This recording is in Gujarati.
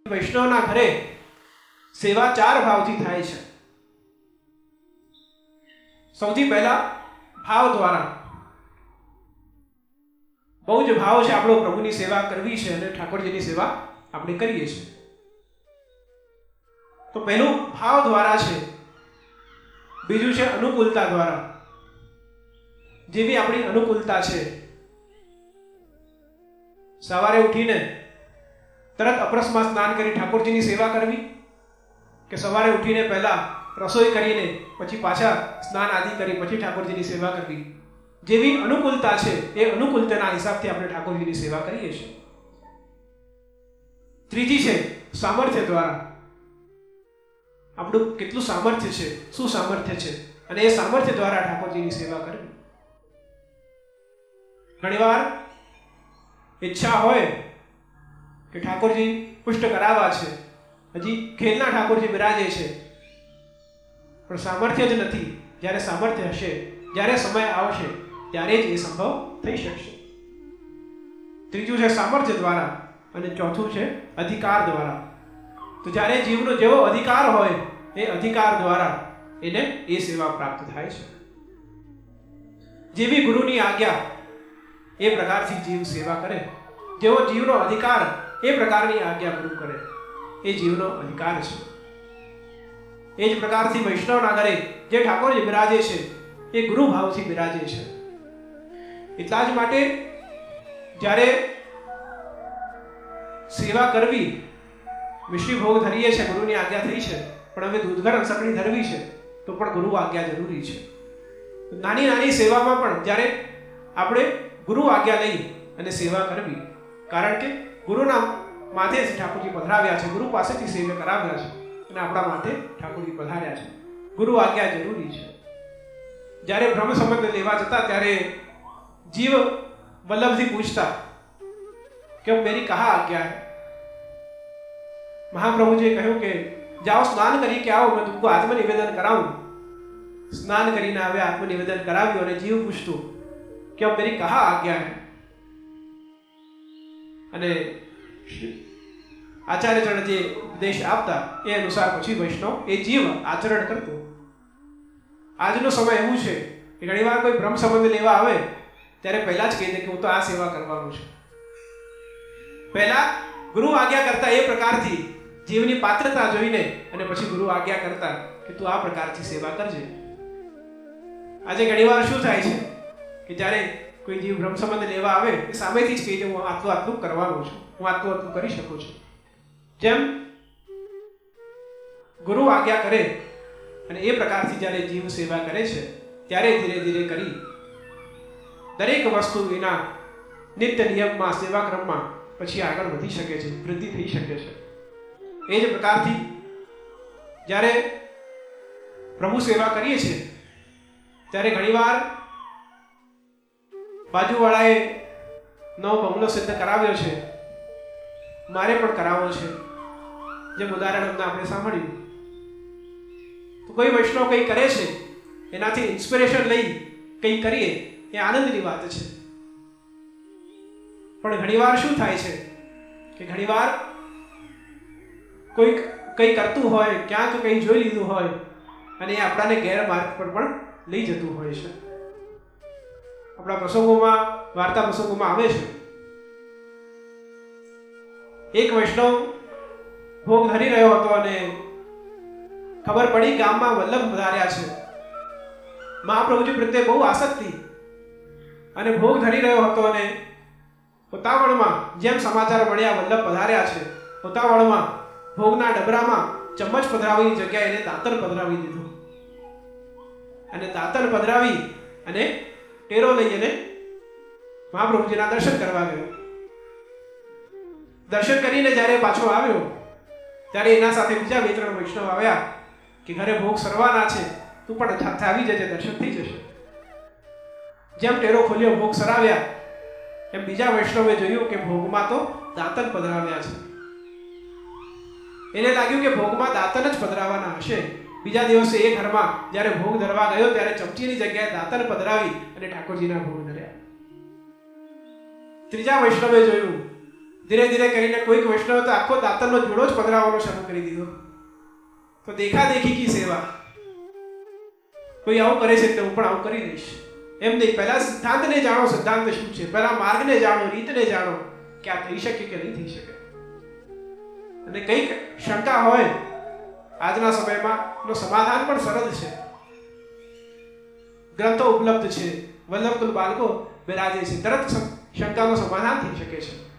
વૈષ્ણવના ઘરે સેવા 4 ભાવથી થાય છે. સૌથી પહેલા ભાવ દ્વારા. બહુ જ ભાવ છે આપણો પ્રભુની સેવા કરવી છે અને ઠાકોરજીની સેવા આપણે કરીએ છીએ. તો પહેલું ભાવ દ્વારા છે. બીજું છે અનુકૂળતા દ્વારા. જેવી આપણી અનુકૂળતા છે, સવારે ઉઠીને તરત અપરસમાં સ્નાન કરી ઠાકોરજીની સેવા કરવી, કે સવારે ઉઠીને પહેલા રસોઈ કરીને પછી પાછા સ્નાન આદિ કરી પછી ઠાકોરજીની સેવા કરવી. જેવી અનુકૂળતા છે એ અનુકૂળતાના હિસાબથી આપણે ઠાકોરજીની સેવા કરીએ છીએ. ત્રીજી છે સામર્થ્ય દ્વારા. આપણું કેટલું સામર્થ્ય છે, શું સામર્થ્ય છે, અને એ સામર્થ્ય દ્વારા ઠાકોરજીની સેવા કરવી. ઘણીવાર ઈચ્છા હોય કે ઠાકોરજી પુષ્ટ કરાવવા છે, હજી ખેલના ઠાકોરજી બિરાજે છે, પણ સામર્થ્ય જ નથી. જ્યારે સામર્થ્ય હશે, જ્યારે સમય આવશે, ત્યારે જ એ સંભવ થઈ શકશે. ત્રીજું છે સામર્થ્ય દ્વારા, અને ચોથું છે અધિકાર દ્વારા. તો જ્યારે જીવનો જેવો અધિકાર હોય એ અધિકાર દ્વારા એને એ સેવા પ્રાપ્ત થાય છે. જેવી ગુરુની આજ્ઞા એ પ્રકારથી જીવ સેવા કરે. જેવો જીવનો અધિકાર એ પ્રકારની આજ્ઞા ગુરુ કરે, એ જીવનો અધિકાર છે. એ જ પ્રકારથી વૈષ્ણવના ઘરે જે ઠાકોરજી બિરાજે છે એ ગુરુ ભાવથી બિરાજે છે. એટલા જ માટે જ્યારે સેવા કરવી, મિશ્રી ભોગ ધરીએ છે, ગુરુની આજ્ઞા થઈ છે, પણ હવે દૂધઘર અંસકડી ધરવી છે તો પણ ગુરુ આજ્ઞા જરૂરી છે. નાની નાની સેવામાં પણ જ્યારે આપણે ગુરુ આજ્ઞા લઈ અને સેવા કરવી, કારણ કે ગુરુના માથે ઠાકોરજી પધરાવ્યા છે, ગુરુ પાસેથી સેવા કરાવ્યા છે અને આપણા માથે ઠાકોરજી પધાર્યા છે. ગુરુ આજ્ઞા જરૂરી છે. જ્યારે બ્રહ્મ સંબંધ લેવા જતા ત્યારે જીવ વલ્લભથી પૂછતા કે મેરી કહા આજ્ઞા है. મહાપ્રભુજીએ કહ્યું કે જાઓ સ્નાન કરી કે આવો, મેં તુમકો આત્મનિવેદન કરાવું. સ્નાન કરીને આવે, આત્મનિવેદન કરાવ્યું અને જીવ પૂછતું કે अब मेरी कहा आज्ञा है. અને આચાર્યજન જે ઉપદેશ આપતા એ અનુસાર પછી વૈષ્ણવ એ જીવ આચરણ કરતો. આજનો સમય એવું છે કે ઘણીવાર કોઈ બ્રહ્મ સંબંધ લેવા આવે ત્યારે પહેલા જ કહી દે કે હું તો આ સેવા કરવાનું છું. પહેલા ગુરુ આજ્ઞા કરતા એ પ્રકારથી જીવની પાત્રતા જોઈને અને પછી ગુરુ આજ્ઞા કરતા કે તું આ પ્રકારથી સેવા કરજે. આજે ઘણીવાર શું થાય છે કે જ્યારે કોઈ જીવ બ્રહ્મ સંબંધ લેવા આવે એ સામેથી જ કહી દે હું આટલું આટલું કરવાનું છું, હું આટલું આટલું કરી શકું છું. જેમ ગુરુ આજ્ઞા કરે અને એ પ્રકારથી જ્યારે જીવ સેવા કરે છે ત્યારે ધીરે ધીરે કરી દરેક વસ્તુ એના નિત્ય નિયમમાં, સેવા ક્રમમાં પછી આગળ વધી શકે છે, વૃદ્ધિ થઈ શકે છે. એ જ પ્રકારથી જ્યારે પ્રભુ સેવા કરીએ છીએ ત્યારે ઘણીવાર બાજુવાળાએ નવો બંગલો સિદ્ધ કરાવ્યો છે, મારે પણ કરાવવો છે. જેમ ઉદાહરણ અમને આપણે સાંભળ્યું. તો કોઈ વૈષ્ણવ કંઈ કરે છે એનાથી ઇન્સ્પિરેશન લઈ કંઈ કરીએ એ આનંદની વાત છે. પણ ઘણીવાર શું થાય છે કે ઘણીવાર કોઈ કંઈ કરતું હોય, ક્યાંક કંઈ જોઈ લીધું હોય અને એ આપણાને ગેરમાર્ગ પર પણ લઈ જતું હોય છે. આપણા પ્રસંગોમાં, વાર્તા પ્રસંગોમાં આવે છે એક વૈષ્ણવ ભોગ ધરી રહ્યો હતો અને ખબર પડી ગામમાં વલ્લભ પધાર્યા છે. મહાપ્રભુજી પ્રત્યે બહુ આસક્તિ અને ભોગ ધરી રહ્યો હતો અને ઉતાવળમાં જેમ સમાચાર મળ્યા વલ્લભ પધાર્યા છે, ઉતાવળમાં ભોગના ડબરામાં ચમ્મચ પધરાવીની જગ્યાએ એને દાંતર પધરાવી દીધું અને દાંતર પધરાવી અને ટેરો લઈ અને મહાપ્રભુજીના દર્શન કરવા ગયો. દર્શન કરીને જ્યારે પાછો આવ્યો ત્યારે એના સાથે બીજા 2-3 વૈષ્ણવ આવ્યા કે ઘરે ભોગ સરવાના છે, તું પણ સાથે આવી જજે, દર્શન થઈ જશે. જેમ ટેરો ખોલ્યો, ભોગ સરાવ્યા, એમ બીજા વૈષ્ણવે જોયું કે ભોગમાં તો દાંતન પધરાવ્યા છે. એને લાગ્યું કે ભોગમાં દાંતન જ પધરાવાના હશે બીજા દિવસે એ ઘરમાં જ્યારે ભોગ ધરવા ગયો ત્યારે ચમચીની જગ્યાએ દાંતણ પધરાવી અને ઠાકોરજીના ભોગ ધર્યા. ત્રીજા વૈષ્ણવે જોયું, ધીરે ધીરે કરીને કોઈક વૈષ્ણવે તો આખો દાંતણનો જોડો જ પધરાવવાનો શરૂ કરી દીધો. તો દેખાદેખી કી સેવા. કોઈ આવું કરે છે તો હું પણ આવું કરી દઈશ. એમ નહીં, પહેલા સિદ્ધાંતને જાણો, સિદ્ધાંત શું છે, પહેલા માર્ગને જાણો, રીતને જાણો કે આ થઈ શકે કે નહીં થઈ શકે. અને કંઈક શંકા હોય આજના સમયમાં નો સમાધાન પણ સરળ છે. ગ્રંથો ઉપલબ્ધ છે, વલ્લભકુલ બાળકો બિરાજે છે, તરત શંકાનું સમાધાન થઈ શકે છે.